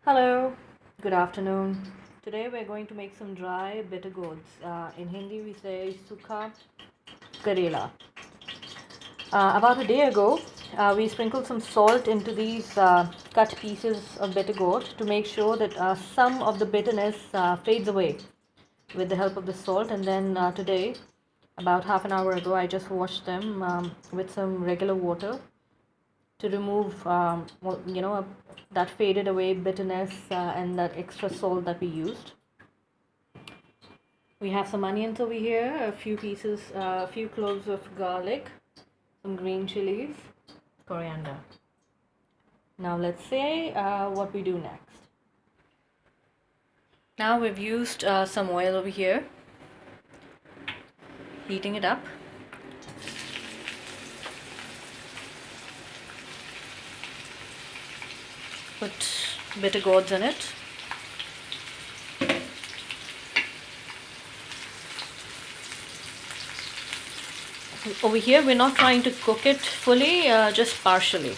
Hello, good afternoon. Today we're going to make some dry bitter gourds. In Hindi we say sukha Karela. About a day ago, we sprinkled some salt into these cut pieces of bitter gourd to make sure that some of the bitterness fades away with the help of the salt. And then today, about half an hour ago, I just washed them with some regular water to remove that faded away bitterness and that extra salt that we used. We have some onions over here, a few cloves of garlic, some green chilies, coriander. Now let's say what we do next. Now we've used some oil over here, heating it up. Put bitter gourds in it. Over here we're not trying to cook it fully, just partially.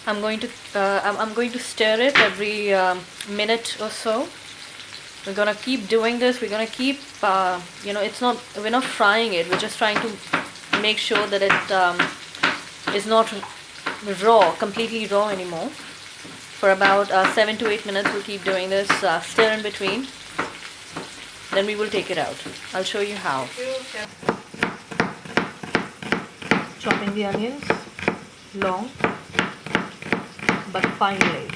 I'm going to stir it every minute or so. We're gonna keep doing this. We're gonna keep we're not frying it, we're just trying to make sure that it is not completely raw anymore. For about 7 to 8 minutes we'll keep doing this, stir in between, then we will take it out. I'll show you how. Chopping the onions long but finely.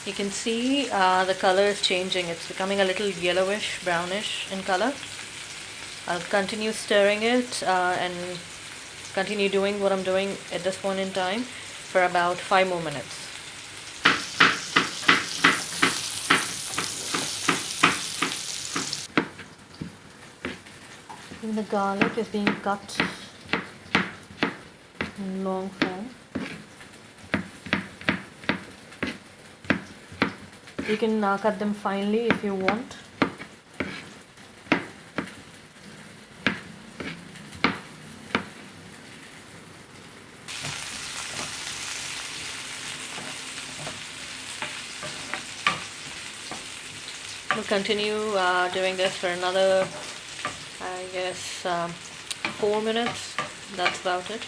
You can see the color is changing. It's becoming a little yellowish, brownish in color. I'll continue stirring it and continue doing what I'm doing at this point in time for about 5 more minutes. The garlic is being cut in long form. You can cut them finely if you want. We'll continue doing this for another, I guess, 4 minutes. That's about it.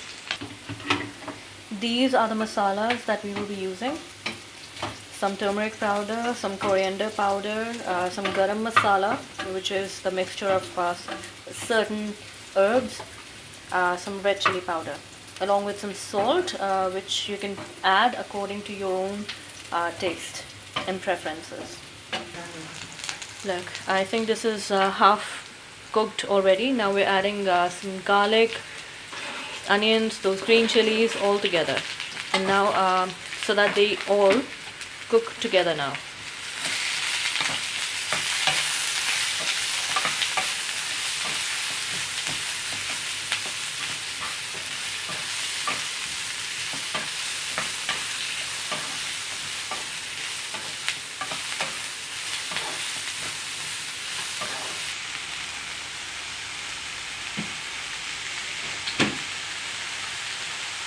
These are the masalas that we will be using. Some turmeric powder, some coriander powder, some garam masala, which is the mixture of certain herbs, some red chili powder, along with some salt, which you can add according to your own taste and preferences. Look, I think this is half cooked already. Now we're adding some garlic, onions, those green chilies all together, and now so that they all cook together now.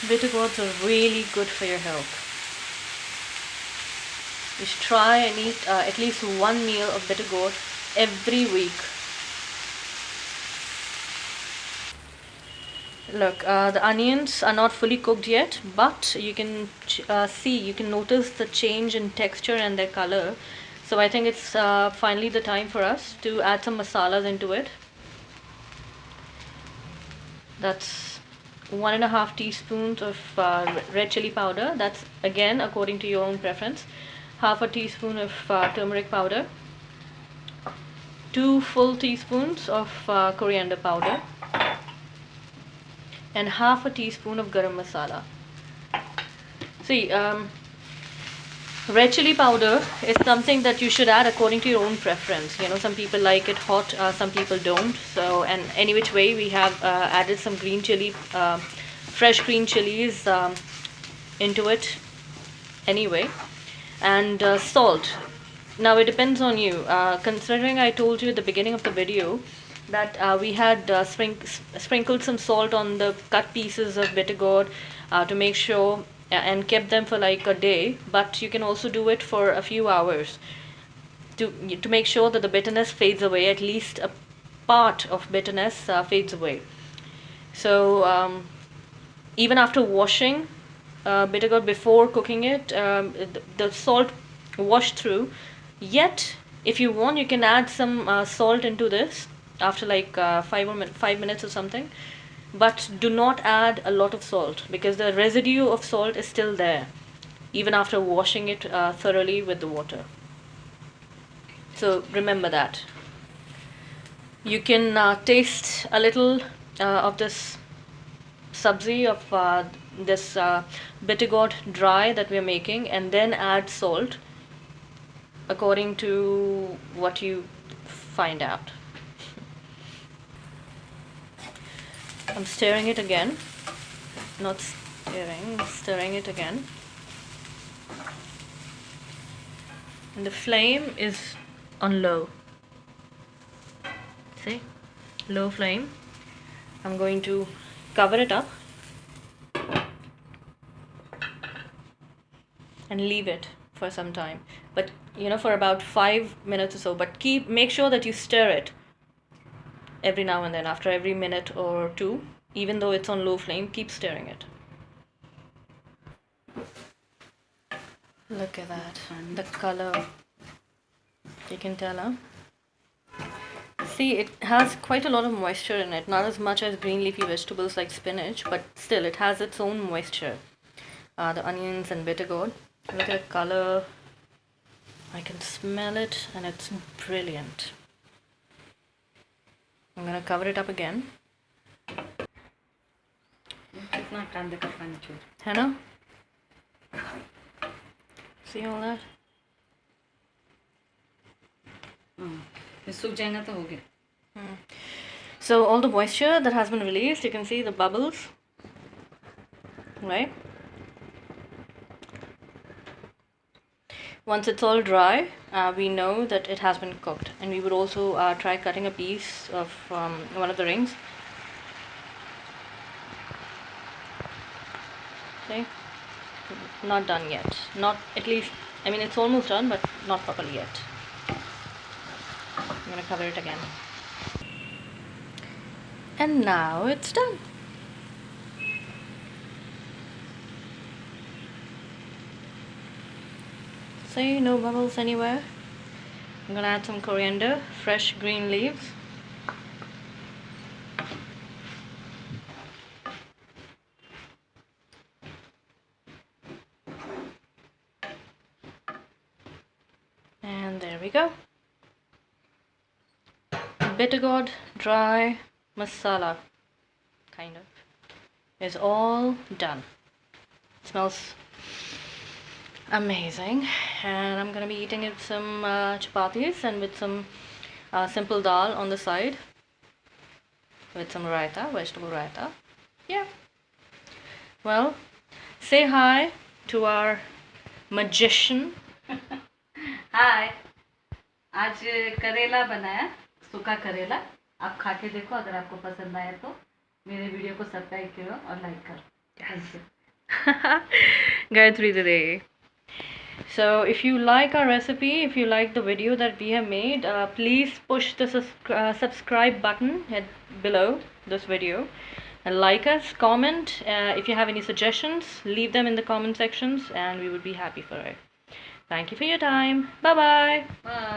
Bitter gourds are really good for your health. You should try and eat at least one meal of bitter gourd every week. Look, the onions are not fully cooked yet, but you can you can notice the change in texture and their color. So I think it's finally the time for us to add some masalas into it. That's 1.5 teaspoons of red chili powder. That's again according to your own preference. Half a teaspoon of turmeric powder, 2 full teaspoons of coriander powder, and half a teaspoon of garam masala. See, red chili powder is something that you should add according to your own preference. You know, some people like it hot, some people don't. So, and any which way, we have added some green chili, fresh green chilies into it anyway. And salt. Now it depends on you. Considering I told you at the beginning of the video that we had sprinkled some salt on the cut pieces of bitter gourd to make sure and kept them for like a day, but you can also do it for a few hours to make sure that the bitterness fades away, at least a part of bitterness fades away. So even after washing bitter gourd before cooking it, the salt washed through. Yet if you want, you can add some salt into this after like 5 minutes or something, but do not add a lot of salt because the residue of salt is still there even after washing it thoroughly with the water. So remember that. You can taste a little of this sabzi of this bitter gourd dry that we are making, and then add salt according to what you find out. I'm stirring it again. Not stirring it again. And the flame is on low. See? Low flame. I'm going to cover it up and leave it for some time, but for about 5 minutes or so. But make sure that you stir it every now and then, after every minute or two. Even though it's on low flame, keep stirring it. Look at that, the color, you can tell, huh? See, it has quite a lot of moisture in it, not as much as green leafy vegetables like spinach, but still it has its own moisture. The onions and bitter gourd. Look at the color. I can smell it and it's brilliant. I'm gonna cover it up again. Hannah? See all that? So all the moisture that has been released, you can see the bubbles, right? Once it's all dry, we know that it has been cooked, and we would also try cutting a piece of one of the rings. See? Not done yet. Not at least, I mean, it's almost done, but not properly yet. I'm gonna cover it again. And now it's done. See, no bubbles anywhere. I'm gonna add some coriander, fresh green leaves. And there we go. Bitter gourd dry masala, kind of, is all done. It smells amazing, and I'm gonna be eating it with some chapatis and with some simple dal on the side, with some raita, vegetable raita. Yeah. Well, say hi to our magician. हाय, आज करेला बनाया, सूखा करेला. आप खा के देखो, अगर आपको पसंद आए तो मेरे वीडियो को सब्सक्राइब करो और लाइक करो. Gayatri today. So if you like our recipe, if you like the video that we have made, please push the subscribe button below this video and like us, comment. If you have any suggestions, leave them in the comment sections and we would be happy for it. Thank you for your time. Bye-bye. Bye.